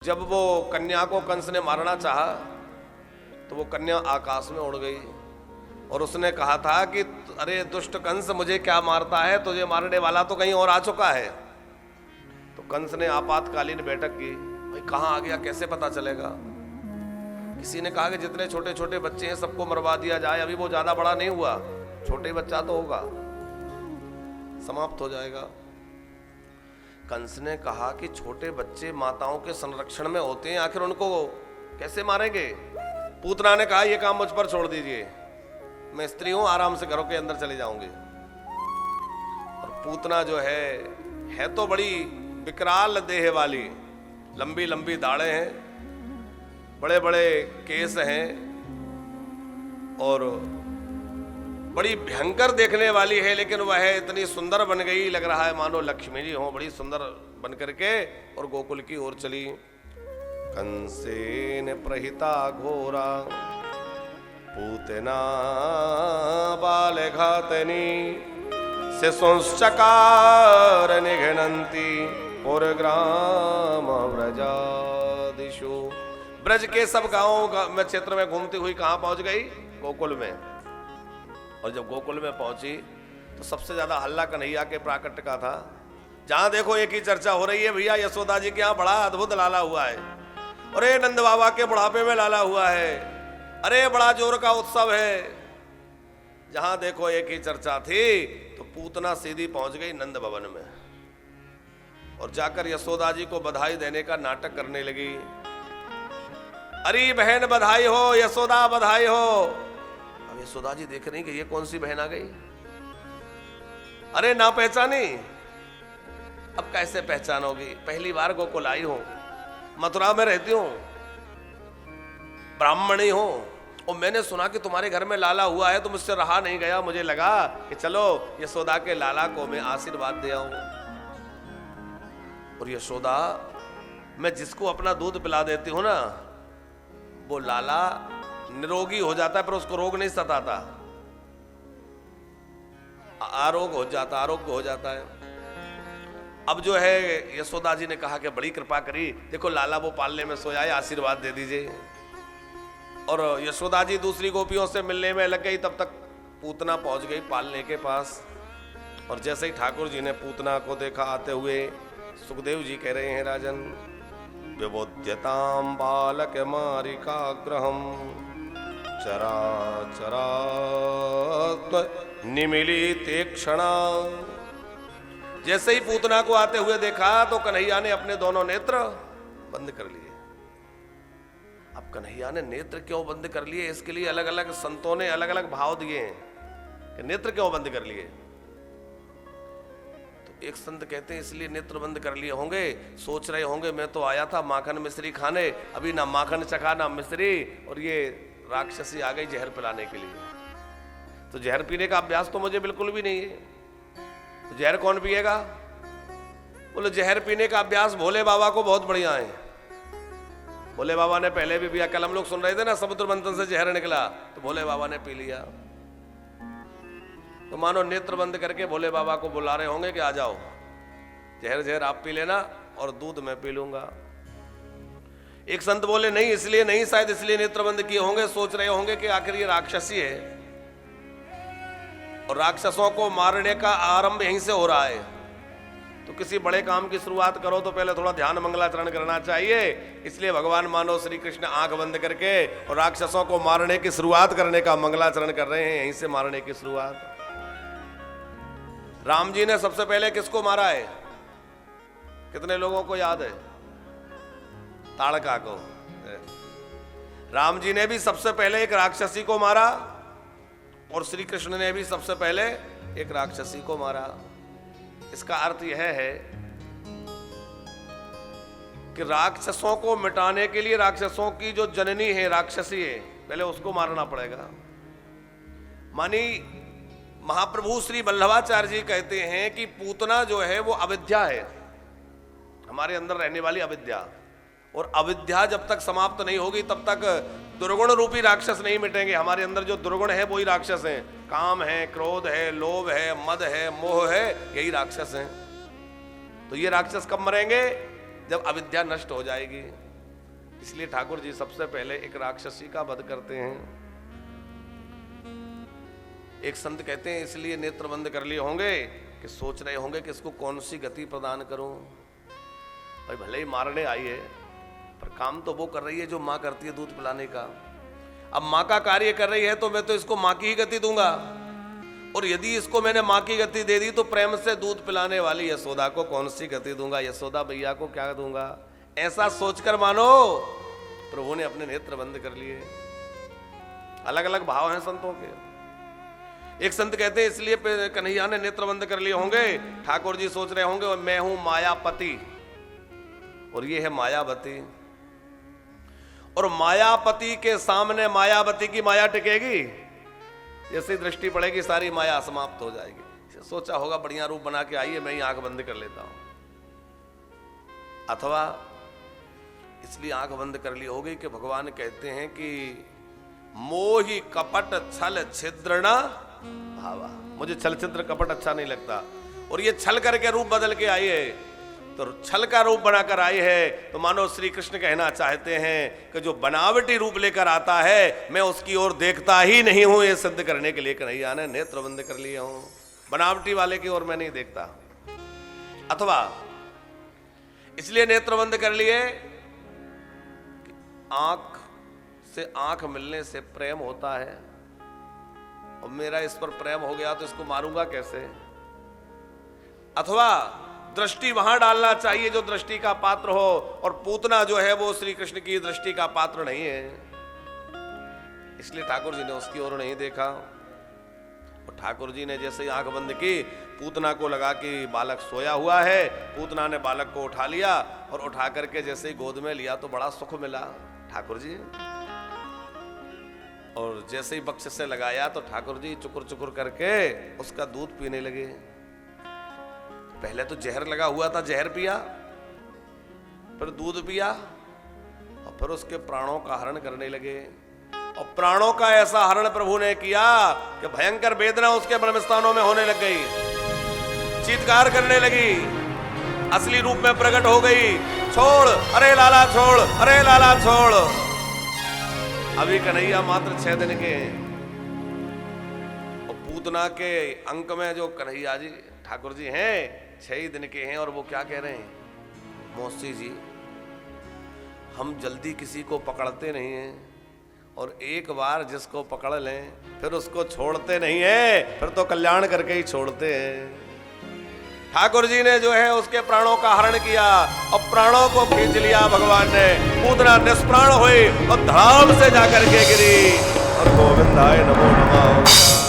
जब वो कन्या को कंस ने मारना चाहा तो वो कन्या आकाश में उड़ गई और उसने कहा था कि अरे दुष्ट कंस, मुझे क्या मारता है, तुझे मारने वाला तो कहीं और आ चुका है। तो कंस ने आपातकालीन बैठक की, भाई कहाँ आ गया, कैसे पता चलेगा। किसी ने कहा कि जितने छोटे छोटे बच्चे हैं सबको मरवा दिया जाए, अभी वो ज्यादा बड़ा नहीं हुआ, छोटे बच्चा तो होगा, समाप्त हो जाएगा। कंस ने कहा कि छोटे बच्चे माताओं के संरक्षण में होते हैं, आखिर उनको कैसे मारेंगे। पूतना ने कहा, यह काम मुझ पर छोड़ दीजिए, मैं स्त्री हूं, आराम से घरों के अंदर चले जाऊंगी। और पूतना जो है तो बड़ी विकराल देह वाली, लंबी लंबी दाढ़ें हैं, बड़े बड़े केस हैं और बड़ी भयंकर देखने वाली है, लेकिन वह इतनी सुंदर बन गई, लग रहा है मानो लक्ष्मी जी हो, बड़ी सुंदर बन करके और गोकुल की ओर चली। कंसेन प्रहिता घोरा पूतना बाल घातनी शिशुंश्चकार निघ्नन्ति पुरग्राम व्रजादिषु। ब्रज के सब गांवों में क्षेत्र में घूमती हुई कहां पहुंच गई? गोकुल में। और जब गोकुल में पहुंची तो सबसे ज्यादा हल्ला कन्हैया के प्राकट्य का था। जहां देखो एक ही चर्चा हो रही है, भैया यशोदा जी के यहाँ बड़ा अद्भुत लाला हुआ है, अरे नंद बाबा के बुढ़ापे में लाला हुआ है, अरे बड़ा जोर का उत्सव है। जहां देखो एक ही चर्चा थी। तो पूतना सीधी पहुंच गई नंद भवन में और जाकर यशोदा जी को बधाई देने का नाटक करने लगी। अरे बहन बधाई हो, यशोदा बधाई हो। अब यशोदा जी देख रही कि ये कौन सी बहन आ गई, अरे ना पहचानी, अब कैसे पहचानोगी, पहली बार गोकुल आई हो, मथुरा में रहती हूं, ब्राह्मणी हो, और मैंने सुना कि तुम्हारे घर में लाला हुआ है, तो मुझसे रहा नहीं गया, मुझे लगा कि चलो यशोदा के लाला को मैं आशीर्वाद दे आऊं। और यशोदा, मैं जिसको अपना दूध पिला देती हूं ना, वो लाला निरोगी हो जाता है, पर उसको रोग नहीं सताता, आरोग्य हो जाता है। अब जो है यशोदा जी ने कहा कि बड़ी कृपा करी, देखो लाला वो पालने में सोया है, आशीर्वाद दे दीजिए। और यशोदा जी दूसरी गोपियों से मिलने में लग गई, तब तक पूतना पहुंच गई पालने के पास। और जैसे ही ठाकुर जी ने पूतना को देखा आते हुए, सुखदेव जी कह रहे हैं, राजन विबोध्यताम बालक मारिकाग्रहम चरा चरा निमिलिते क्षणा। जैसे ही पूतना को आते हुए देखा तो कन्हैया ने अपने दोनों नेत्र बंद कर लिए। अब कन्हैया ने नेत्र क्यों बंद कर लिए, इसके लिए अलग अलग संतों ने अलग अलग भाव दिए हैं कि नेत्र क्यों बंद कर लिए। तो एक संत कहते हैं इसलिए नेत्र बंद कर लिए होंगे, सोच रहे होंगे मैं तो आया था माखन मिश्री खाने, अभी ना माखन चखा ना मिश्री, और ये राक्षसी आ गई जहर पिलाने के लिए। तो जहर पीने का अभ्यास तो मुझे बिल्कुल भी नहीं है, तो जहर कौन पिएगा? बोले जहर पीने का अभ्यास भोले बाबा को बहुत बढ़िया है। भोले बाबा ने पहले भी पिया, कल हम लोग सुन रहे थे ना, समुद्र मंथन से जहर निकला, तो भोले बाबा ने पी लिया। तो मानो नेत्र बंद करके भोले बाबा को बुला रहे होंगे कि आ जाओ, जहर आप पी लेना और दूध मैं पी लूंगा। एक संत बोले नहीं, इसलिए नहीं, शायद इसलिए नेत्र बंद किए होंगे, सोच रहे होंगे कि आखिर ये राक्षसी है और राक्षसों को मारने का आरंभ यहीं से हो रहा है। तो किसी बड़े काम की शुरुआत करो तो पहले थोड़ा ध्यान मंगलाचरण करना चाहिए। इसलिए भगवान मानो श्री कृष्ण आंख बंद करके और राक्षसों को मारने की शुरुआत करने का मंगलाचरण कर रहे हैं, यहीं से मारने की शुरुआत। राम जी ने सबसे पहले किसको मारा है? कितने लोगों को याद है? ताड़का को। राम जी ने भी सबसे पहले एक राक्षसी को मारा और श्री कृष्ण ने भी सबसे पहले एक राक्षसी को मारा। इसका अर्थ यह है कि राक्षसों को मिटाने के लिए राक्षसों की जो जननी है राक्षसी है, पहले उसको मारना पड़ेगा। मानी महाप्रभु श्री वल्लभाचार्य जी कहते हैं कि पूतना जो है वो अविद्या है, हमारे अंदर रहने वाली अविद्या, और अविद्या जब तक समाप्त नहीं होगी तब तक दुर्गुण रूपी राक्षस नहीं मिटेंगे। हमारे अंदर जो दुर्गुण है वही राक्षस हैं, काम है, क्रोध है, लोभ है, मद है, मोह है, यही राक्षस हैं। तो ये राक्षस कब मरेंगे? जब अविद्या नष्ट हो जाएगी। इसलिए ठाकुर जी सबसे पहले एक राक्षसी का वध करते हैं। एक संत कहते हैं इसलिए नेत्र बंद कर लिए होंगे कि सोच रहे होंगे कि इसको कौन सी गति प्रदान करूं। भाई भले ही मारने आई है पर काम तो वो कर रही है जो माँ करती है, दूध पिलाने का। अब माँ का कार्य कर रही है तो मैं तो इसको माँ की ही गति दूंगा, और यदि इसको मैंने माँ की गति दे दी तो प्रेम से दूध पिलाने वाली यशोदा को कौन सी गति दूंगा, यशोदा भैया को क्या दूंगा। ऐसा सोचकर मानो प्रभु ने अपने नेत्र बंद कर लिए। अलग अलग भाव हैं संतों के। एक संत कहते हैं इसलिए कन्हैया ने नेत्र बंद कर लिए होंगे, ठाकुर जी सोच रहे होंगे मैं हूं मायापति और ये है मायावती, और मायापति के सामने मायावती की माया टिकेगी, जैसे दृष्टि पड़ेगी सारी माया समाप्त हो जाएगी। सोचा होगा बढ़िया रूप बना के आई है, मैं ही आंख बंद कर लेता हूं। अथवा इसलिए आंख बंद कर ली होगी कि भगवान कहते हैं कि मोहि कपट छल छिद्र न भावा, मुझे छल छिद्र कपट अच्छा नहीं लगता, और ये छल करके रूप बदल के आई है, तो छल का रूप बनाकर आई है। तो मानो श्री कृष्ण कहना चाहते हैं कि जो बनावटी रूप लेकर आता है मैं उसकी ओर देखता ही नहीं हूं, ये सिद्ध करने के लिए कन्हैया ने नेत्र बंद कर लिए हूं, बनावटी वाले की ओर मैं नहीं देखता। अथवा इसलिए नेत्र बंद कर लिए आंख से आंख मिलने से प्रेम होता है, और मेरा इस पर प्रेम हो गया तो इसको मारूंगा कैसे। अथवा दृष्टि वहां डालना चाहिए जो दृष्टि का पात्र हो, और पूतना जो है वो श्री कृष्ण की दृष्टि का पात्र नहीं है, इसलिए ठाकुर जी ने उसकी ओर नहीं देखा। और ठाकुर जी ने जैसे ही आंख बंद की, पूतना को लगा कि बालक सोया हुआ है, पूतना ने बालक को उठा लिया, और उठा करके जैसे ही गोद में लिया तो बड़ा सुख मिला ठाकुर जी, और जैसे ही बक्स से लगाया तो ठाकुर जी चुकुर चुकुर करके उसका दूध पीने लगे। पहले तो जहर लगा हुआ था, जहर पिया, फिर दूध पिया, और फिर उसके प्राणों का हरण करने लगे। और प्राणों का ऐसा हरण प्रभु ने किया कि भयंकर वेदना उसके ब्रह्मस्थानों में होने लग गई, चीत्कार करने लगी, असली रूप में प्रकट हो गई, छोड़ अरे लाला छोड़, अरे लाला छोड़। अभी कन्हैया मात्र 6 दिन के हैं, और पूतना के अंक में जो कन्हैया जी ठाकुर जी हैं 6 ही दिन के हैं, और वो क्या कह रहे हैं, मौसी जी हम जल्दी किसी को पकड़ते नहीं हैं, और एक बार जिसको पकड़ लें फिर उसको छोड़ते नहीं है, फिर तो कल्याण करके ही छोड़ते हैं। ठाकुर जी ने जो है उसके प्राणों का हरण किया, और प्राणों को खींच लिया भगवान ने। पूतना निष्प्राण हुई और धाम से जाकर के गिरी, और गोविंदाय नमो नमः।